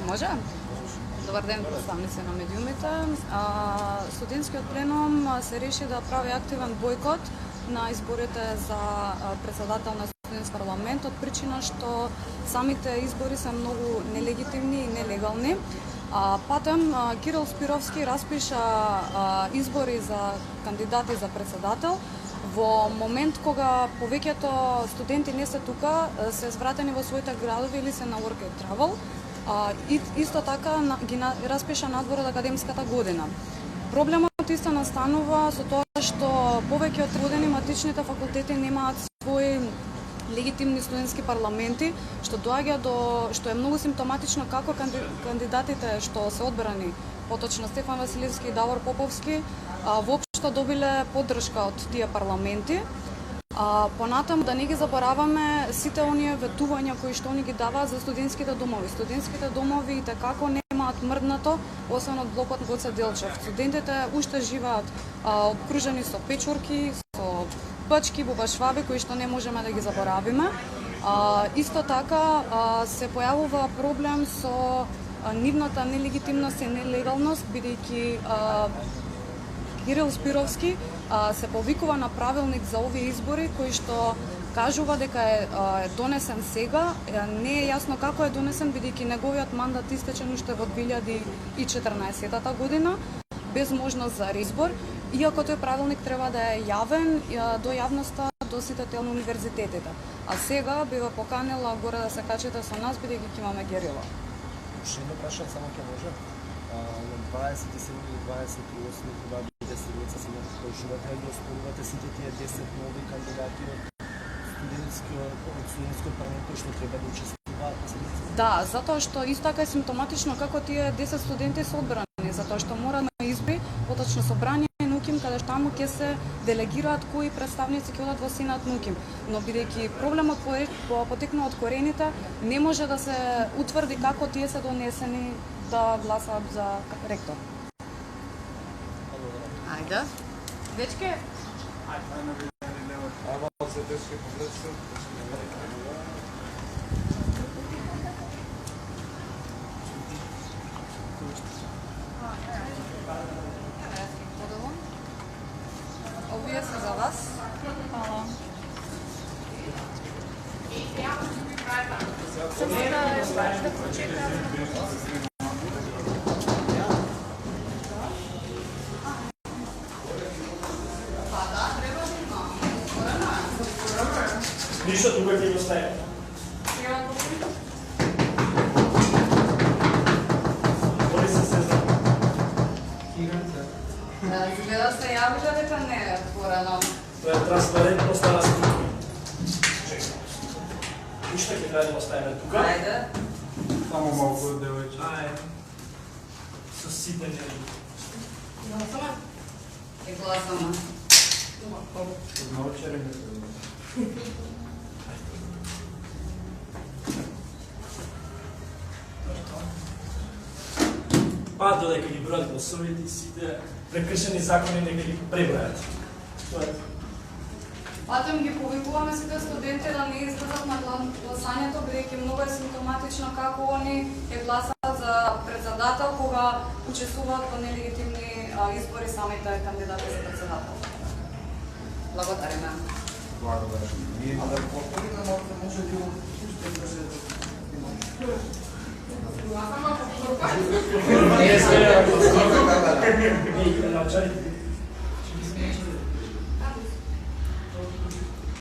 Може? Добар ден, представници на медиумите. Студентскиот пленум се реши да прави активен бойкот на изборите за председател на студентски парламент од причина што самите избори се многу нелегитимни и нелегални. Патем Кирил Спировски распиша избори за кандидати за председател во момент кога повеќето студенти не се тука, се свратени во своите градови или се на work and travel. Исто така ги распиша надвор од академската година. Проблемот исто настанува со тоа што повеќе од години матичните факултети немаат своји легитимни студентски парламенти, што доаѓа што е многу симптоматично како кандидатите што се одбрани, поточно Стефан Василевски и Давор Поповски, воопшто добиле поддршка од тие парламенти. Понатаму да не ги забораваме сите оние ветувања кои што они ги даваат за студентските домови. Студентските домови и како немаат мрднато, освен од блокот Гоце Делчев. Студентите уште живеат обкружени со печурки, со пачки, бубашваби кои што не можеме да ги заборавиме. Исто така се појавува проблем со нивната нелегитимност и нелегалност, бидејќи Кирил Спировски се повикува на правилник за овие избори кој што кажува дека е донесен сега. Не е јасно како е донесен, бидејќи неговиот мандат истечен уште во 2014 година, без можност за реизбор, иако тој правилник треба да е јавен до јавноста, до сите тел на универзитетите. А сега бива поканела горе да се качите со нас, бидејќи ќе имаме герила. Уште едно прашање, само ќе може. На 27 или 28 кога биде седмица се продолжувате да оспорувате сите тие 10 нови кандидати од студентскиот парламент кои што треба да учествуваат на седмицата? Да, затоа што исто така е симптоматично како тие 10 студенти се одбрани, затоа што мора да избори, поточно собрание на УКИМ, каде што таму ќе се делегираат кои представници ќе одат во Сенат на УКИМ. Но бидејќи проблемот потекнува од корените, не може да се утврди како тие се донесени да гласаат за ректор. Ајде. Дечке? Ама се дечке погледате. Овие се за вас. Хвала. Да прочитам. Ништо тука ќе го ставим. Коли се сеза? Изгледа се јавува дека не е отворено. Тоа е транспарентно стара скрупа. Чекай. Уште ќе треба да го ставиме тука. Ајде. Само малку девојче. Ајде. Со сите нели. Гласаме? Е гласаме. Научари ме се. Па додека ги бројат гласовите и сите прекршени закони нека ги пребројат. Тоа е. Патем ги повикуваме сите студенти да не излезат на гласањето, бидејќи многу е симптоматично како они ќе гласаат за председател кога учествуваат во нелегитимни избори самите кандидати за председател. Благодариме. Благодарам. Ние да повториме малку да може да го пуштиме да се Ние сме